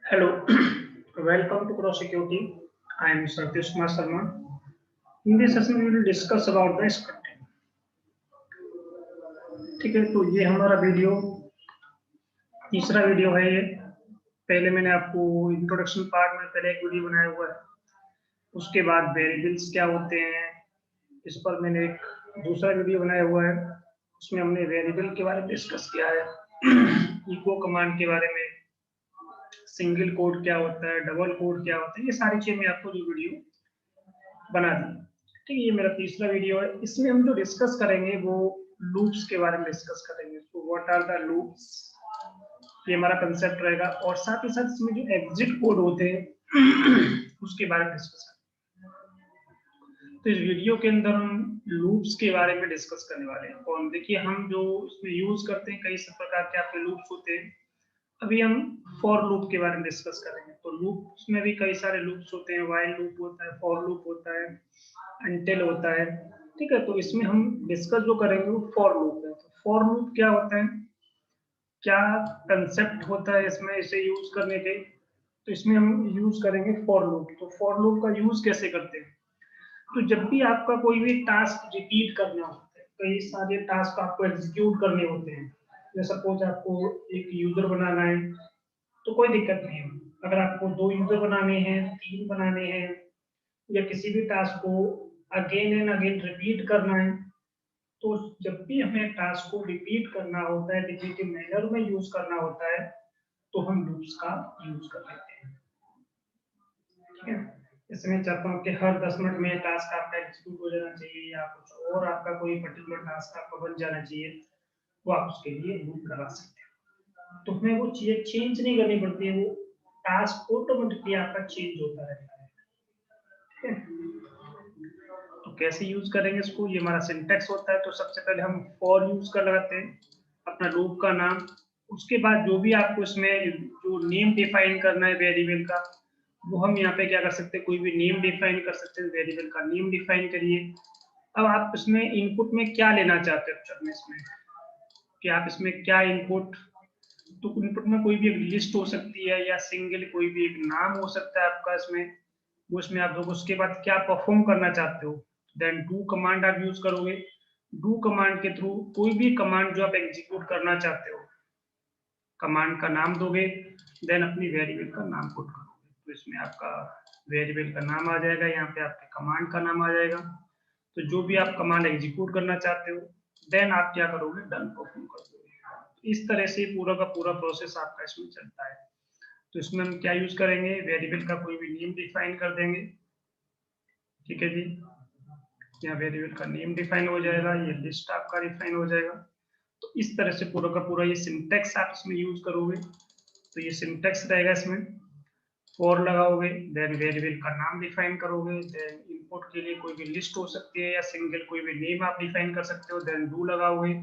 Hello, welcome to Cross Security. I am Satish Kumar Sharma. In this session, we will discuss about the scripting. ठीक है, तो ये हमारा तीसरा video है ये। पहले मैंने आपको इंट्रोडक्शन पार्ट में पहले एक वीडियो बनाया हुआ है, उसके बाद वेरिएबल्स क्या होते हैं इस पर मैंने एक दूसरा वीडियो बनाया हुआ है, उसमें हमने वेरिएबल के बारे में डिस्कस किया है, इको कमांड के बारे में, सिंगल कोड क्या होता है, डबल कोड क्या होता है, ये सारी चीजें मैं आपको जो वीडियो बना दी। ठीक है, ये मेरा तीसरा वीडियो है। इसमें हम जो डिस्कस करेंगे वो लूप्स के बारे में डिस्कस करेंगे। तो व्हाट आर द लूप्स, ये हमारा कंसेप्ट रहेगा, और साथ ही साथ इसमें जो एग्जिट कोड होते हैं उसके बारे में डिस्कस करेंगे। तो इस वीडियो के अंदर हम लूप्स के बारे में डिस्कस करने वाले हैं। और देखिए, हम जो इसमें यूज करते हैं कई प्रकार के आपके लूप्स होते हैं। अभी हम फॉर लूप के बारे में डिस्कस करेंगे। तो लूप्स में भी कई सारे लूप्स होते हैं, व्हाइल लूप होता है, फॉर लूप होता है, अनटिल होता है। ठीक है, तो इसमें हम डिस्कस जो करेंगे वो फॉर लूप है। तो फॉर लूप क्या होता है, क्या कंसेप्ट होता है इसमें इसे यूज करने के, तो इसमें हम यूज करेंगे फॉर लूप। तो फॉर लूप का यूज कैसे करते हैं, तो जब भी आपका कोई भी टास्क रिपीट करना होता है, कई सारे टास्क आपको एग्जीक्यूट करने होते हैं, जैसे सपोज आपको एक यूजर बनाना है तो कोई दिक्कत नहीं है। अगर आपको 2 यूजर बनाने हैं, 3 बनाने हैं, या किसी भी टास्क को अगेन एंड अगेन रिपीट करना है, तो जब भी हमें टास्क को रिपीट करना होता है, रिपीटिव मैनर में यूज करना होता है, तो हम लूप्स का यूज कर लेते हैं। ठीक है, इसमें चाहता हूँ कि हर 10 मिनट में टास्क आपका एग्जीक्यूट हो जाना चाहिए, या कुछ और आपका कोई पर्टिकुलर टास्क आपका बन जाना चाहिए, तो आप उसके लिए लूप लगा सकते हैं। तो हमें वो चीजें चेंज नहीं करनी पड़ती है, वो टास्क ऑटोमेटिकली आपका चेंज होता रहता है। ठीक है, तो कैसे यूज करेंगे इसको, ये हमारा सिंटेक्स होता है। तो सबसे पहले हम फॉर यूज कर लगाते हैं, अपना लूप का नाम, उसके बाद जो भी आपको इसमें जो नेम डिफाइन करना है वेरिएबल का, वो हम यहाँ पे क्या कर सकते हैं, कोई भी नेम डिफाइन कर सकते हैं, वेरिएबल का नेम डिफाइन करिए। अब आप इसमें इनपुट में क्या लेना चाहते हो अक्षर में, इसमें कि आप इसमें क्या इनपुट, तो इनपुट में कोई भी एक लिस्ट हो सकती है, या सिंगल कोई भी एक नाम हो सकता है आपका इसमें, वो इसमें आप दोगे। उसके बाद क्या परफॉर्म करना चाहते हो, देन डू कमांड आप यूज करोगे। डू कमांड के थ्रू कोई भी कमांड जो आप एग्जीक्यूट करना चाहते हो, कमांड का नाम दोगे, देन अपनी वेरिएबल का नाम पुट करोगे। तो इसमें आपका वेरिएबल का नाम आ जाएगा, यहाँ पे आपके कमांड का नाम आ जाएगा। तो जो भी आप कमांड एग्जीक्यूट करना चाहते हो, देन आप क्या करोगे, डन परफॉर्म कर दोगे। इस तरह से पूरा का पूरा प्रोसेस आपका इसमें चलता है। तो इसमें हम क्या यूज करेंगे, वेरिएबल का कोई भी नेम डिफाइन कर देंगे। ठीक है जी, यहाँ वेरिएबल का नेम डिफाइन हो जाएगा, ये लिस्ट आपका डिफाइन हो जाएगा। तो इस तरह से पूरा का पूरा ये सिंटेक्स आप इसमें यूज करोगे। तो ये सिंटेक्स रहेगा इसमें, फॉर लगाओगे, देन वेरिएबल का नाम डिफाइन करोगे, देन इनपुट के लिए कोई भी लिस्ट हो सकती है, या सिंगल कोई भी नेम आप डिफाइन कर सकते हो, देन डू लगाओगे,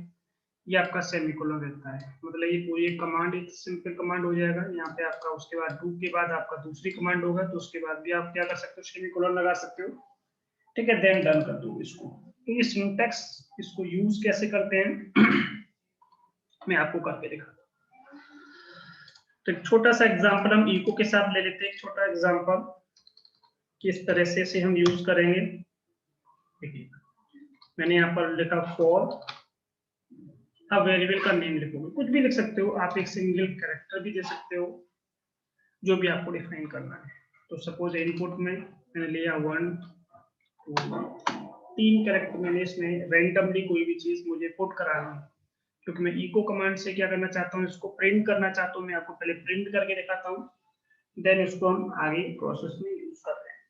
ये आपका सेमीकोलन रहता है। मतलब ये पूरी एक कमांड, एक सिंपल कमांड हो जाएगा यहाँ पे आपका। उसके बाद डू के बाद आपका दूसरी कमांड होगा, तो उसके बाद भी आप क्या कर सकते हो, सेमीकोलन लगा सकते हो। ठीक है, देन डन कर दो इसको। तो ये सिंटेक्स, इसको यूज कैसे करते हैं मैं आपको करके दिखाता हूँ। तो एक छोटा सा एग्जांपल हम इको के साथ ले लेते हैं, एक छोटा एग्जांपल किस तरह से हम यूज करेंगे। देखिए, मैंने यहाँ पर लिखा फॉर, अब वेरिएबल का नेम लिखोगे, कुछ भी लिख सकते हो आप, एक सिंगल कैरेक्टर भी दे सकते हो, जो भी आपको डिफाइन करना है। तो सपोज इनपुट में मैंने लिया 1 2 3 कैरेक्टर, मैंने इसमें रैंडमली कोई भी चीज मुझे पुट करानी है, क्योंकि मैं इको कमांड से क्या करना चाहता हूँ, इसको प्रिंट करना चाहता हूँ। मैं आपको पहले प्रिंट करके दिखाता हूँ, देन इसको हम आगे प्रोसेस में यूज करते हैं।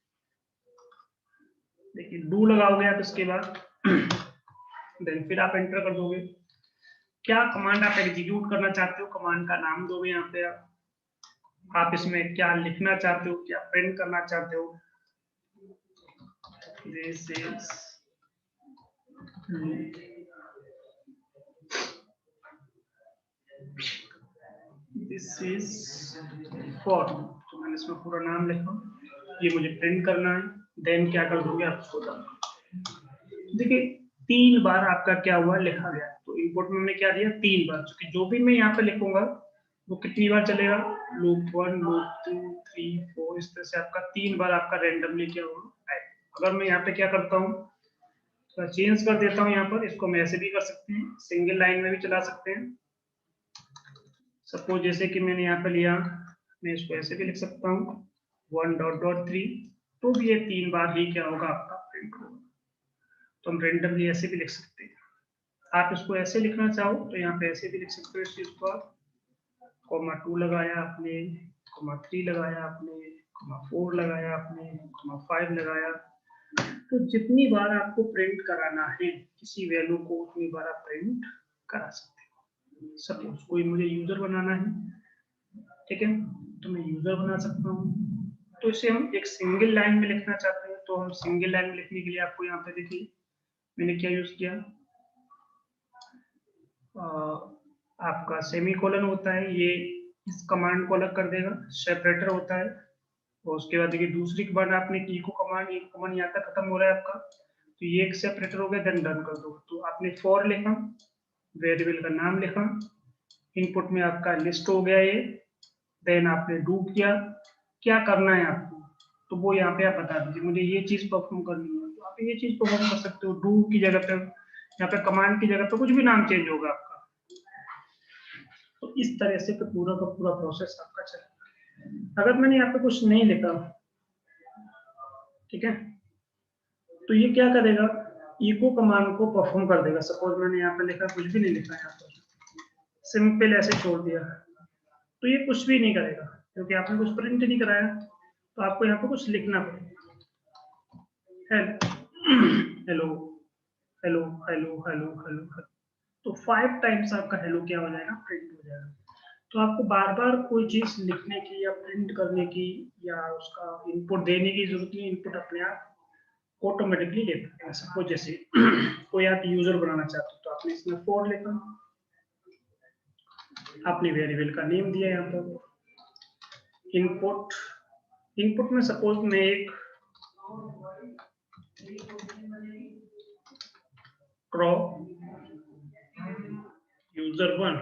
देखिए, डू लगाओगे आप इसके बाद, देन फिर आप एंटर कर दोगे, क्या कमांड आप एग्जीक्यूट करना चाहते हो, कमांड का नाम दोगे यहाँ पे आप इसमें क्या लिखना चाहते हो, क्या प्रिंट करना चाहते हो। दिस इज फॉर, तो मैंने इसमें पूरा नाम लिखा, ये मुझे प्रिंट करना है, देन क्या कर दोगे आप इसको डन। देखिए, 3 बार आपका क्या हुआ, लिखा गया। तो इनपुट में हमने क्या दिया, 3 बार, क्योंकि जो भी मैं यहाँ पे लिखूंगा वो कितनी बार चलेगा, लूप 1, लूप 2, 3, 4, इस तरह से आपका 3 बार आपका रेंडमली क्या होगा। अगर मैं यहाँ पे क्या करता हूँ, तो चेंज कर देता हूँ यहाँ पर, इसको मैं ऐसे भी कर सकते हैं, सिंगल लाइन में भी चला सकते हैं। सपोज जैसे कि मैंने यहाँ पे लिया, मैं इसको ऐसे भी लिख सकता हूँ 1.3, तो भी ये 3 बार ही क्या होगा आपका प्रिंट होगा। तो हम रेंडमली ऐसे भी लिख सकते हैं। आप इसको ऐसे लिखना चाहो तो यहाँ पे ऐसे भी लिख सकते हो इस चीज को, कॉमा 2 लगाया आपने, कॉमा 3 लगाया आपने, कॉमा 4 लगाया आपने, कॉमा 5 लगाया। तो जितनी बार आपको प्रिंट कराना है किसी वैल्यू को, उतनी बार आप प्रिंट करा सकते हो। सपोज कोई मुझे यूजर बनाना है, ठीक है, तो मैं यूजर बना सकता हूँ। तो इसे हम एक सिंगल लाइन में लिखना चाहते हैं, तो हम सिंगल लाइन में लिखने के लिए आपको यहाँ पे देखिए मैंने क्या यूज किया, आपका सेमीकोलन होता है, ये इस कमांड को अलग कर देगा, सेपरेटर होता है। और उसके बाद देखिए दूसरी कमांड आपने इको कमांड, इको कमांड यहाँ तक खत्म हो रहा है आपका, तो ये एक सेपरेटर हो गया, देन डन कर दो। तो आपने फॉर लिखा, वेरिएबल का नाम लिखा, इनपुट में आपका लिस्ट हो गया ये, देन आपने डू किया, क्या करना है आपको, तो वो यहाँ पे आप बता दीजिए मुझे ये चीज परफॉर्म करनी है, तो आप ये चीज परफॉर्म कर सकते हो। डू की जगह पे, यहाँ पे कमांड की जगह पे कुछ भी नाम चेंज होगा आपका। तो इस तरह से तो पूरा का पूरा प्रोसेस आपका चलेगा। अगर मैंने यहाँ पे कुछ नहीं लिखा, ठीक है, तो ये क्या करेगा, इको कमांड को परफॉर्म कर देगा। सपोज मैंने यहाँ पे लिखा, कुछ भी नहीं लिखा यहाँ पर, सिंपल ऐसे छोड़ दिया, तो ये कुछ भी नहीं करेगा क्योंकि आपने कुछ प्रिंट नहीं कराया। तो आपको यहाँ पे कुछ लिखना पड़ेगा, hello hello hello hello hello, तो 5 टाइम्स आपका हेलो क्या हो जाएगा, प्रिंट हो जाएगा। तो आपको बार बार कोई चीज लिखने की या प्रिंट करने की या उसका इनपुट देने की जरूरत नहीं, इनपुट अपने आप ऑटोमेटिकली लेता है। सपोज जैसे कोई आप यूजर बनाना चाहते हो, तो आपने इसमें फॉर लिखा, आपने वेरिएबल का नेम दिया यहाँ पर, इनपुट, इनपुट में सपोज मैं एक क्रॉ यूजर 1,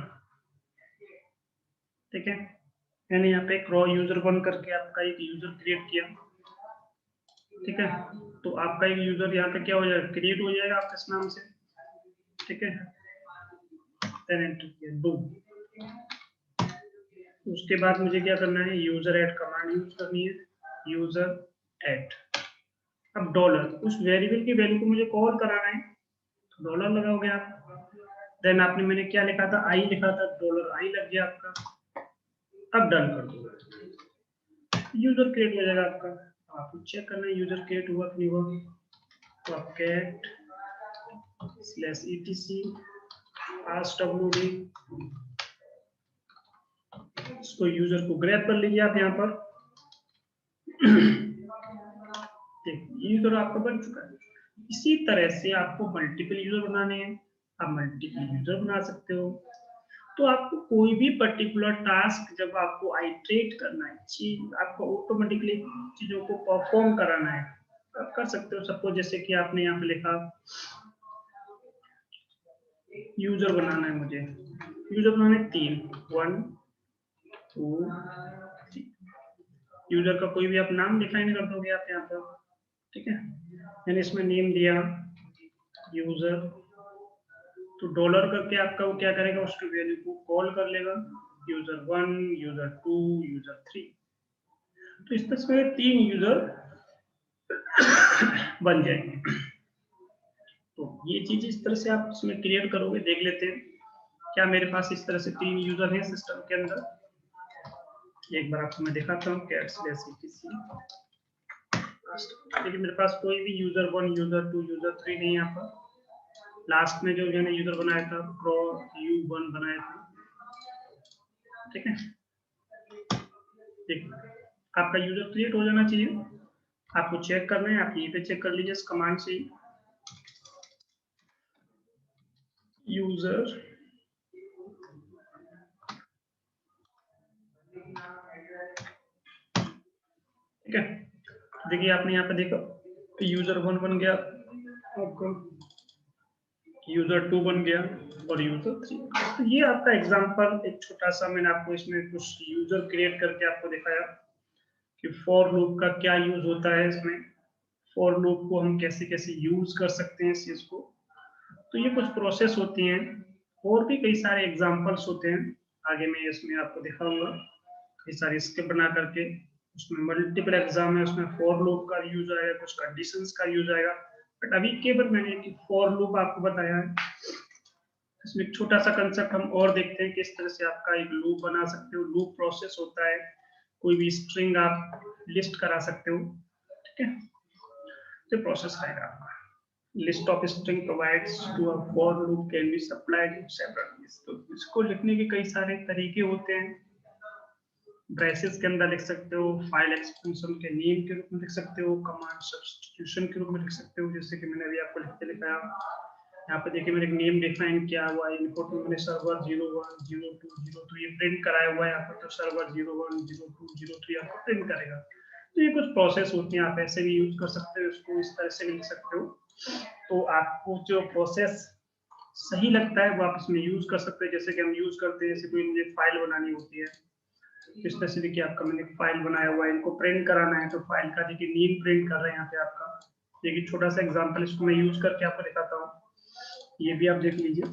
ठीक है, मैंने यहाँ पे क्रॉ यूजर 1 करके आपका एक यूजर क्रिएट किया, ठीक है। तो आपका एक यूजर यहाँ पे क्या हो जाएगा, क्रिएट हो जाएगा आपके इस नाम से, ठीक है, देन एंटर किया डू। उसके बाद मुझे क्या करना है, यूजर ऐड कमांड यूज करनी है, यूजर ऐड। अब डॉलर, उस वेरिएबल की वैल्यू को मुझे कॉल कराना है, तो डॉलर लगाओगे आप। देन आपने मैंने क्या लिखा था, आई लिखा था, डॉलर आई लग गया आपका। अब डन कर दो, यूजर क्रिएट हो जाएगा आपका। आपको चेक करना है यूजर क्रिएट हुआ कि नहीं हुआ, तो आप cat slash etc ask wd, इसको यूजर को ग्रैब कर लीजिए आप यहाँ पर। यूजर आपका बन चुका है। इसी तरह से आपको मल्टीपल यूजर बनाने हैं, आप मल्टीपल यूजर बना सकते हो। तो आपको कोई भी पर्टिकुलर टास्क जब आपको आइटरेट करना है, चीज आपको ऑटोमेटिकली चीजों को परफॉर्म कराना है, आप कर सकते हो। सपोज जैसे कि आपने यहाँ पे लिखा यूजर बनाना है मुझे, यूजर बनाने 3, 1 2 3, यूजर का कोई भी आप नाम डिफाइन कर दोगे आप यहाँ पर, ठीक है। मैंने इसमें नेम दिया यूजर, तो डॉलर करके आपका वो क्या करेगा, उसकी वैल्यू को कॉल कर लेगा, यूजर 1, यूजर 2, यूजर 3। तो इस तरह से 3 यूजर बन जाएंगे। तो ये चीज इस तरह से आप इसमें क्रिएट करोगे। देख लेते हैं क्या मेरे पास इस तरह से 3 यूजर हैं सिस्टम के अंदर। एक बार आपको मैं दिखाता हूँ कैट स्लैश etc। देखिए मेरे पास कोई भी यूजर 1, यूजर 2, यूजर 3 नहीं है यहाँ पर। लास्ट में जो मैंने यूजर बनाया था प्रो u1 बनाया था, ठीक है। ठीक, आपका यूजर क्रिएट हो जाना चाहिए। आपको चेक करना है, आप यहीं पे चेक कर लीजिए इस कमांड से, यूजर ठीक है। देखिए आपने यहाँ पे देखा यूजर 1 बन गया आपको, यूजर 2 बन गया और यूजर 3। तो ये आपका एग्जांपल एक छोटा सा मैंने आपको इसमें कुछ यूजर क्रिएट करके आपको दिखाया कि फॉर लूप का क्या यूज होता है इसमें, फॉर लूप को हम कैसे कैसे यूज कर सकते हैं इस चीज को। तो ये कुछ प्रोसेस होती हैं, और भी कई सारे एग्जांपल्स होते हैं, आगे मैं इसमें आपको दिखाऊंगा कई सारी स्क्रिप्ट बना करके। उसमें मल्टीपल एग्जाम है, उसमें फॉर लूप का यूज आएगा, कुछ कंडीशंस का यूज आएगा, बट अभी केवल मैंने एक फॉर लूप आपको बताया है। इसमें एक छोटा सा कंसेप्ट हम और देखते हैं, किस तरह से आपका एक लूप बना सकते हो। लूप प्रोसेस होता है, कोई भी स्ट्रिंग आप लिस्ट करा सकते हो, ठीक है। तो प्रोसेस रहेगा आपका, list of string provides to a for loop can be supplied in several ways. तो इसको लिखने के कई सारे तरीके होते हैं। ब्रेसेस के अंदर लिख सकते हो, फाइल एक्सटेंशन के नेम के रूप में लिख सकते हो, कमांड सब्स्टिट्यूशन के रूप में लिख सकते हो, जैसे कि मैंने अभी आपको लिख के दिखाया। यहाँ पे देखिए मैंने एक नेम डिफाइन किया हुआ है, इनपुट में मैंने सर्वर 01 02 03 ये प्रिंट कराया हुआ है यहाँ पर, तो सर्वर 01 02 03 आपको प्रिंट करेगा। तो ये कुछ प्रोसेस होती हैं, आप ऐसे भी यूज कर सकते हो इसको, इस तरह से भी लिख सकते हो। तो आपको जो प्रोसेस सही लगता है वो आप इसमें यूज कर सकते हैं। जैसे कि हम यूज करते हैं, जैसे कोई मुझे फाइल बनानी होती है, स्पेसिफिक आपका मैंने फाइल बनाया हुआ है, इनको प्रिंट कराना है, तो फाइल का देखिए नेम प्रिंट कर रहे हैं यहाँ पे आपका। देखिए छोटा सा एग्जांपल इसको मैं यूज करके आपको दिखाता हूँ, ये भी आप देख लीजिए।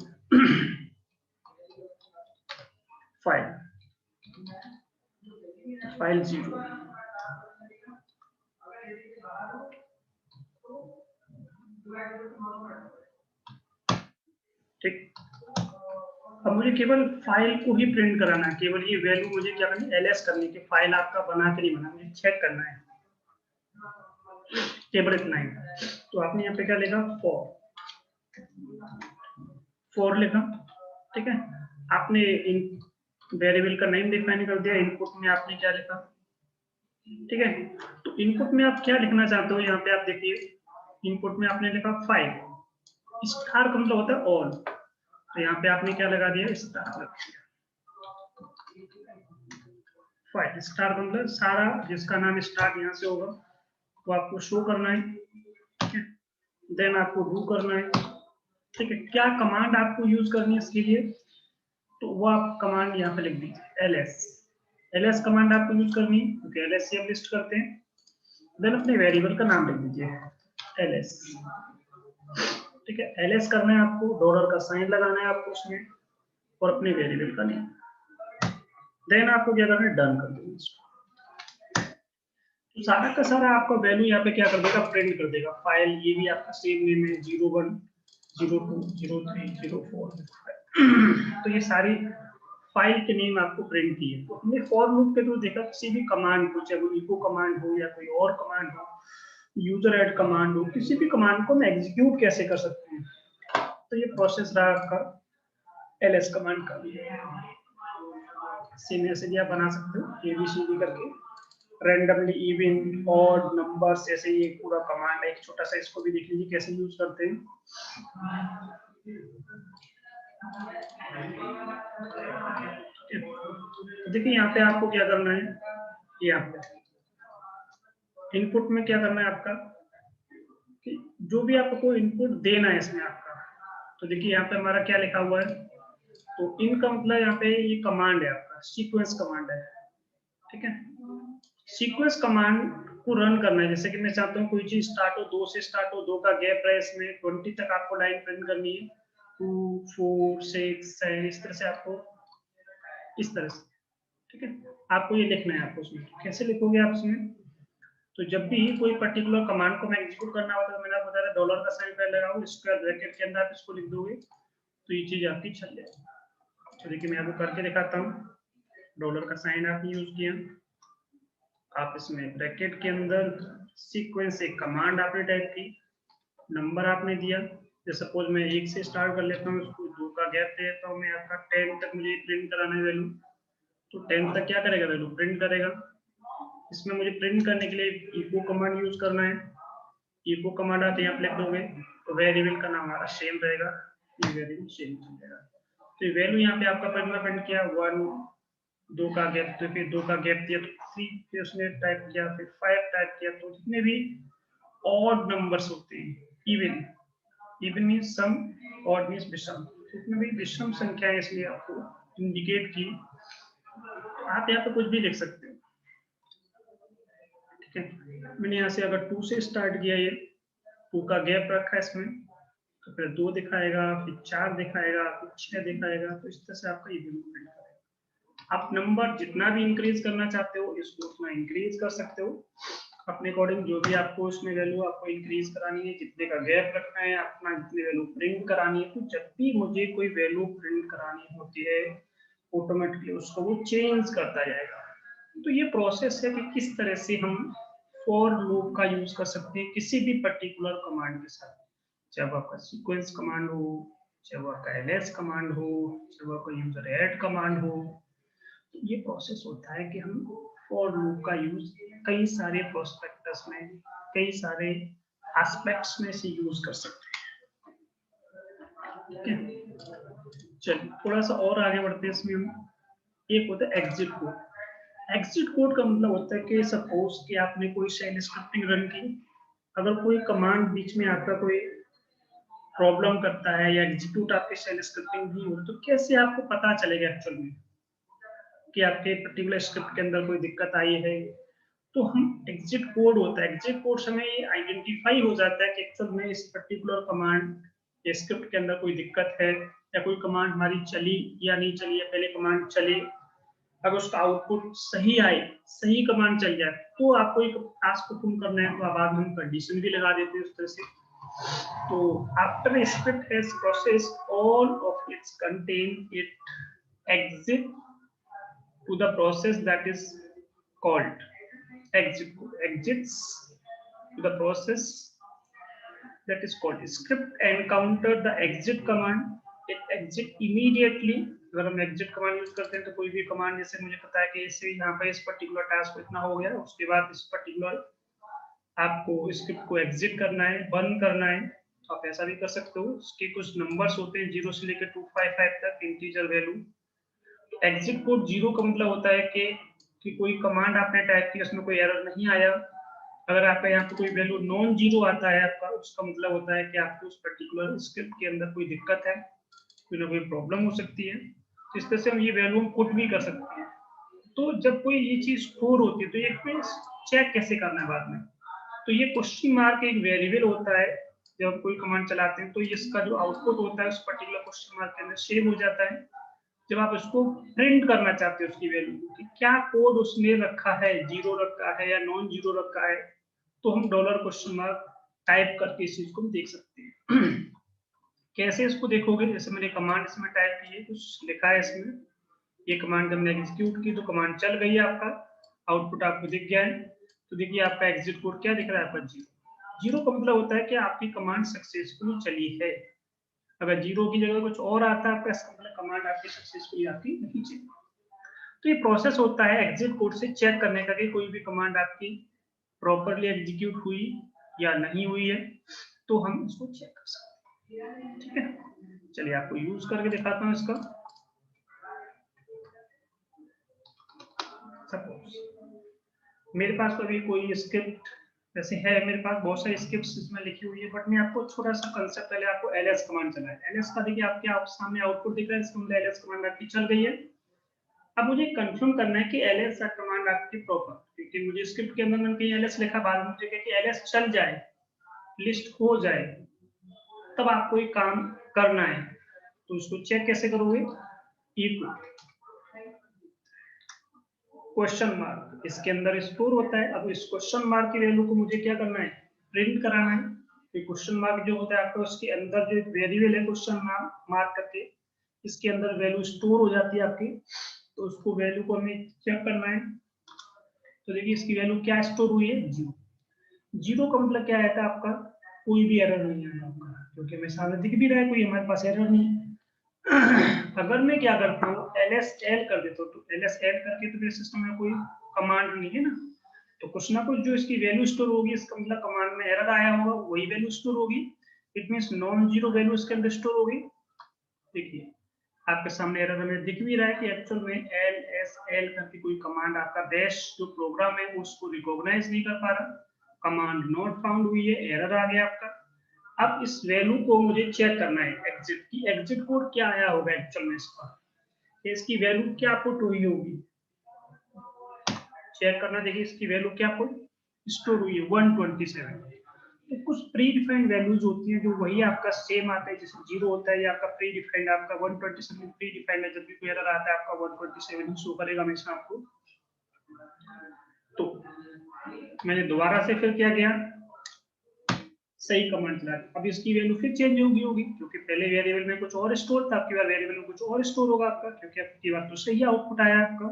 फाइल 0, ठीक। अब मुझे केवल फाइल को ही प्रिंट कराना है, केवल ये वैल्यू मुझे क्या करनी है, एलएस करनी है, फाइल आपका बना के नहीं बना, मुझे चेक करना है, केवल इतना ही। तो आपने यहाँ पे क्या लिखा, फॉर लिखा, ठीक है। आपने इन वेरिएबल का नेम डिफाइन कर दिया, इनपुट में आपने क्या लिखा, ठीक है। तो इनपुट में आप क्या लिखना चाहते हो, यहाँ पे आप देखिए इनपुट में आपने लिखा फाइल, स्टार का मतलब होता है ऑल, तो यहाँ पे आपने क्या लगा दिया, स्टार लगा दिया। फाइल स्टार का मतलब सारा जिसका नाम स्टार्ट यहाँ से होगा वो आपको शो करना है, ठीक है। देन आपको डू करना है, ठीक है। क्या कमांड आपको यूज करनी है इसके लिए, तो वो आप कमांड यहाँ पे लिख दीजिए, एलएस कमांड आपको यूज करनी है, क्योंकि एलएस से हम लिस्ट करते हैं। देन अपने वेरिएबल का नाम लिख दीजिए एलएस, ठीक है। एलएस करना है आपको, डॉलर का साइन लगाना है आपको उसमें, और अपने वेरिएबल का नेम। देन आपको क्या करना है, डन कर देना इसको। तो सारा का सारा आपका वैल्यू यहाँ पे क्या कर देगा, प्रिंट कर देगा। फाइल ये भी आपका सेम नेम है, 01 02 03 04 तो ये सारी फाइल के नेम आपको प्रिंट की है। तो हमने फॉर लूप के थ्रू देखा, किसी भी कमांड को, चाहे वो इको कमांड हो या कोई और कमांड हो, यूजर ऐड कमांड हो, किसी भी कमांड को हम एग्जीक्यूट कैसे कर सकते हैं। तो ये प्रोसेस रहा आपका एलएस कमांड का। सेम ऐसे भी आप बना सकते हो, एबीसीडी करके, रैंडमली, इवन, ऑड, नंबर्स, ऐसे ही एक पूरा कमांड है एक छोटा सा, इसको भी देख लीजिए कैसे यूज करते हैं। देखिए यहाँ पे आपको क्या करना है, यहाँ पे इनपुट में क्या करना है आपका, कि जो भी आपको इनपुट देना है इसमें आपका, तो देखिए यहाँ पे हमारा क्या लिखा हुआ है, तो इनका मतलब यहाँ पे ये कमांड है आपका, सीक्वेंस कमांड है, ठीक है। सीक्वेंस कमांड को रन करना है, जैसे कि मैं चाहता हूँ कोई चीज स्टार्ट हो, 2 से स्टार्ट हो, 2 का गैप है इसमें, 20 तक आपको लाइन प्रिंट करनी है, 2 4 6 7 इस तरह से आपको, इस तरह से, ठीक है। आपको ये लिखना है, आपको उसमें कैसे लिखोगे आप इसमें, तो जब भी कोई पर्टिकुलर कमांड को मैं एग्जीक्यूट करना होता है, मैंने आपको बताया डॉलर का साइन पहले लगाओ, स्क्वायर ब्रैकेट के अंदर आप इसको लिख दोगे, तो ये चीज आपकी चल जाएगी। तो देखिए मैं आपको करके दिखाता हूँ, डॉलर का साइन आपने यूज किया, आप इसमें ब्रैकेट के अंदर सीक्वेंस एक कमांड आपने टाइप की, नंबर आपने दिया, जैसे सपोज मैं 1 से स्टार्ट कर लेता हूँ, उसको 2 का गैप दे देता हूँ मैं, आपका 10 तक मुझे प्रिंट कराना है वैल्यू, तो 10 तक क्या करेगा, वैल्यू प्रिंट करेगा। इसमें मुझे प्रिंट करने के लिए इको कमांड यूज करना है, इको कमांड आप यहाँ पे लिख दोगे, तो वेरिएबल का नाम हमारा सेम रहेगा, ये वेरिएबल सेम रहेगा। तो ये वैल्यू यहाँ पे आपका प्रिंट किया 1 2 का गैप, तो फिर 2 का गैप दिया तो 3, फिर उसने टाइप किया, फिर 5 टाइप किया, तो जितने भी ऑड नंबर्स होते हैं, इवन इवन मीन्स सम, ऑड मीन्स विषम। इसमें भी विषम संख्या है इसलिए आपको इंडिकेट की। आप यहाँ पे कुछ भी लिख सकते हो, ठीक है। मैंने यहाँ से अगर 2 से स्टार्ट किया, ये 2 का गैप रखा है इसमें, तो फिर 2 दिखाएगा, फिर 4 दिखाएगा, फिर 6 दिखाएगा। तो इस तरह से आपका ये वैल्यू प्रिंट करेगा। आप नंबर जितना भी इंक्रीज करना चाहते हो इसको उतना इंक्रीज कर सकते हो अपने अकॉर्डिंग। जो भी आपको इसमें वैल्यू आपको इंक्रीज करानी है, जितने का गैप रखना है, अपना जितनी वैल्यू प्रिंट करानी है। तो जब भी मुझे कोई वैल्यू प्रिंट करानी होती है, ऑटोमेटिकली उसको वो चेंज करता जाएगा। तो ये प्रोसेस है कि किस तरह से हम फॉर लूप का यूज कर सकते हैं किसी भी पर्टिकुलर कमांड के साथ, चाहे आपका सीक्वेंस कमांड हो, चाहे आपका एलएस कमांड हो, चाहे आपका यूजर ऐड कमांड हो। तो ये प्रोसेस होता है कि हम फॉर लूप का यूज कई सारे प्रोस्पेक्टस में, कई सारे एस्पेक्ट्स में से यूज कर सकते हैं, ठीक है। चलिए थोड़ा सा और आगे बढ़ते हैं इसमें हम। एक होता है एग्जिट कोड। एग्जिट कोड का मतलब होता है कि सपोज कि आपने कोई शेल स्क्रिप्टिंग रन की, अगर कोई कमांड बीच में आपका कोई प्रॉब्लम करता है या एग्जीक्यूट आपके शेल स्क्रिप्टिंग भी हो, तो कैसे आपको पता चलेगा एक्चुअल में कि आपके पर्टिकुलर स्क्रिप्ट के अंदर कोई दिक्कत आई है। तो हम एग्जिट कोड होता है, एग्जिट कोड से हमें ये आइडेंटिफाई हो जाता है कि एक्चुअल में इस पर्टिकुलर कमांड या स्क्रिप्ट के अंदर कोई दिक्कत है, या कोई कमांड हमारी चली या नहीं चली, या पहले कमांड चले, अगर उसका आउटपुट सही आए, सही कमांड चल जाए, तो आपको एक टास्क परफॉर्म करना है, तो बाद में हम कंडीशन भी लगा देते हैं उस तरह से। तो after script has processed all of its content, it exit to the process that is called exit code, exits to the process that is called script encounter the exit command, it exit immediately। अगर हम exit command use करते हैं तो कोई भी command, जैसे मुझे पता है कि इससे यहाँ पे इस पर्टिकुलर टास्क को इतना हो गया, उसके बाद इस पर्टिकुलर आपको स्क्रिप्ट को एग्जिट करना है, बंद करना है, तो आप ऐसा भी कर सकते हो। उसके कुछ नंबर्स होते हैं 0 से लेकर 255 तक, इंटीजर वैल्यू। एग्जिट कोड 0 का मतलब होता है कि कोई कमांड आपने टाइप की, उसमें कोई एरर नहीं आया। अगर आपका यहाँ पे कोई वैल्यू नॉन जीरो आता है आपका, उसका मतलब होता है कि आपको उस पर्टिकुलर स्क्रिप्ट के अंदर कोई दिक्कत है, कोई ना कोई प्रॉब्लम हो सकती है। तो इस तरह से हम ये वैल्यू पुट भी कर सकते हैं। तो जब कोई ये चीज स्टोर होती है तो ये चेक कैसे करना है बाद में, तो ये क्वेश्चन मार्क एक वेरिएबल होता है। जब हम कोई कमांड चलाते हैं तो इसका जो आउटपुट होता है उस पर्टिकुलर क्वेश्चन मार्क के अंदर सेव हो जाता है। जब आप उसको प्रिंट करना चाहते हो उसकी वैल्यू कि क्या कोड उसने रखा है, जीरो रखा है या नॉन जीरो रखा है, तो हम डॉलर क्वेश्चन मार्क टाइप करके इस चीज को देख सकते हैं। कैसे इसको देखोगे, जैसे मैंने कमांड इसमें टाइप की है, कुछ लिखा है इसमें, ये कमांड हमने एग्जीक्यूट की तो कमांड चल गई है, आपका आउटपुट आपको दिख गया है। तो देखिए आपका एग्जिट कोड क्या दिख रहा है आपका, जीरो। जीरो का मतलब होता है कि आपकी कमांड सक्सेसफुली चली है। अगर जीरो की जगह कुछ और आता है आपका, इसका मतलब कमांड आपकी सक्सेसफुली आपकी नहीं चली। तो ये प्रोसेस होता है एग्जिट कोड से चेक करने का कि कोई भी कमांड आपकी प्रॉपरली एग्जीक्यूट हुई या नहीं हुई है, तो हम इसको चेक कर सकते हैं, ठीक है। चलिए आपको यूज करके दिखाता हूँ इसका। सपोज मेरे पास तो अभी कोई स्क्रिप्ट वैसे है, मेरे पास बहुत सारी स्क्रिप्ट्स इसमें लिखी हुई है, बट मैं आपको छोटा सा कंसेप्ट, पहले आपको ls कमांड चला है। ls का देखिए आपके सामने आउटपुट दिख रहा है, इसका मतलब ls कमांड आपकी चल गई है। अब मुझे कंफर्म करना है कि ls कमांड आपकी प्रॉपर, क्योंकि मुझे स्क्रिप्ट के अंदर मैंने कहीं ls लिखा, बाद में मुझे कि ls चल जाए, लिस्ट हो जाए, तब आपको एक काम करना है। तो उसको चेक कैसे करोगे, इक्वल क्वेश्चन मार्क इसके अंदर स्टोर होता है। अब इस क्वेश्चन मार्क की वैल्यू को मुझे क्या करना है, प्रिंट कराना है। तो क्वेश्चन मार्क जो होता है आपका, उसके अंदर जो एक वेरिएबल है क्वेश्चन मार्क करके, इसके अंदर वैल्यू स्टोर हो जाती है आपकी। तो उसको वैल्यू को हमें चेक करना है। तो देखिए इसकी वैल्यू क्या स्टोर हुई है, जीरो। जीरो का मतलब क्या है आपका, कोई भी एरर नहीं है आपका, क्योंकि हमें सामने दिख भी रहा है कोई हमारे पास एरर नहीं है। अगर मैं क्या करता हूँ LSL कर देता हूँ, तो LSL करके तो मेरे सिस्टम में कोई कमांड नहीं है ना, तो कुछ ना कुछ जो इसकी वैल्यू स्टोर होगी, इसका मतलब कमांड में एरर आया होगा, वही वैल्यू स्टोर होगी। It means non zero value इसके अंदर स्टोर होगी। देखिए आपके सामने एरर हमें दिख भी रहा है कि एक्चुअल में LSL करके कोई कमांड आपका बैश जो प्रोग्राम है उसको रिकॉग्नाइज नहीं कर पा रहा, कमांड नॉट फाउंड हुई है, एरर आ गया आपका। अब इस वैल्यू को मुझे चेक करना है एग्जिट की, एग्जिट कोड क्या आया होगा एक्चुअल में इसका, इसकी वैल्यू क्या पुट हुई होगी, चेक करना। देखिए इसकी वैल्यू क्या पुट स्टोर हुई है 127। तो कुछ प्री डिफाइंड वैल्यूज होती हैं जो वही आपका सेम आता है, जैसे 0 होता है, या आपका प्री डिफाइंड, आपका 127 प्री डिफाइंड है, जब भी कोई एरर आता है आपका 127 ही शो करेगा हमेशा आपको। तो मैंने दोबारा से फिर क्या किया, सही कमांड चला। अब इसकी वैल्यू फिर चेंज होगी क्योंकि पहले वेरिएबल में कुछ और स्टोर था, आपकी बार वेरिएबल में कुछ और स्टोर होगा आपका, क्योंकि आपकी बार तो सही आउटपुट आया आपका।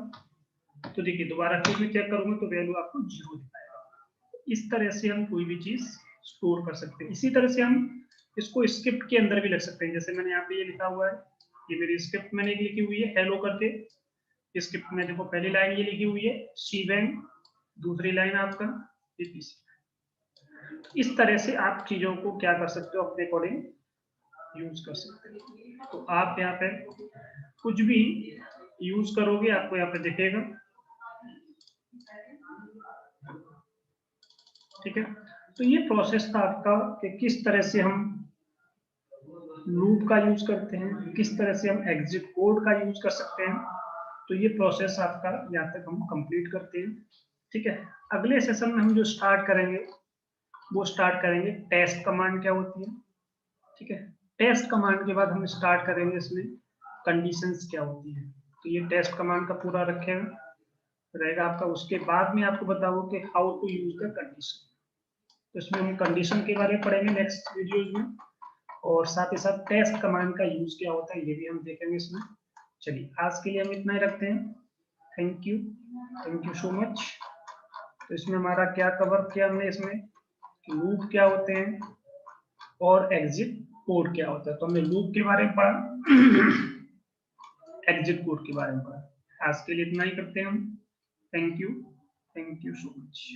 तो देखिए दोबारा फिर मैं चेक करूंगा तो वैल्यू आपको 0 दिखाएगा। इस तरह से हम कोई भी चीज स्टोर कर सकते हैं। इसी तरह से हम इसको स्क्रिप्ट के अंदर भी लिख सकते हैं। जैसे मैंने यहाँ पे ये लिखा हुआ है, ये मेरी स्क्रिप्ट मैंने लिखी हुई है हेलो करके। स्क्रिप्ट में देखो पहली लाइन ये लिखी हुई है शीबैंग, दूसरी लाइन आपका एपीसी। इस तरह से आप चीजों को क्या कर सकते हो, अपने अकॉर्डिंग यूज कर सकते हो। तो आप यहाँ पे कुछ भी यूज करोगे आपको यहाँ पे दिखेगा, ठीक है। तो ये प्रोसेस था आपका कि किस तरह से हम लूप का यूज करते हैं, किस तरह से हम एग्जिट कोड का यूज कर सकते हैं। तो ये प्रोसेस आपका यहाँ तक हम कंप्लीट करते हैं, ठीक है। अगले सेशन में हम जो स्टार्ट करेंगे वो स्टार्ट करेंगे टेस्ट कमांड क्या होती है, ठीक है। टेस्ट कमांड के बाद हम स्टार्ट करेंगे इसमें कंडीशंस क्या होती है। तो ये टेस्ट कमांड का पूरा रखेगा रहेगा आपका। उसके बाद में आपको बताऊँ कि how to use the condition. तो इसमें हम कंडीशन के बारे में पढ़ेंगे नेक्स्ट वीडियोज में, और साथ ही साथ टेस्ट कमांड का यूज क्या होता है ये भी हम देखेंगे इसमें। चलिए आज के लिए हम इतना ही रखते हैं। Thank you so much. तो इसमें हमारा क्या कवर किया हमने, इसमें लूप क्या होते हैं और एग्जिट कोड क्या होता है। तो हमने लूप के बारे में पढ़ा, एग्जिट कोड के बारे में पढ़ा। आज के लिए इतना ही करते हैं हम। Thank you so much.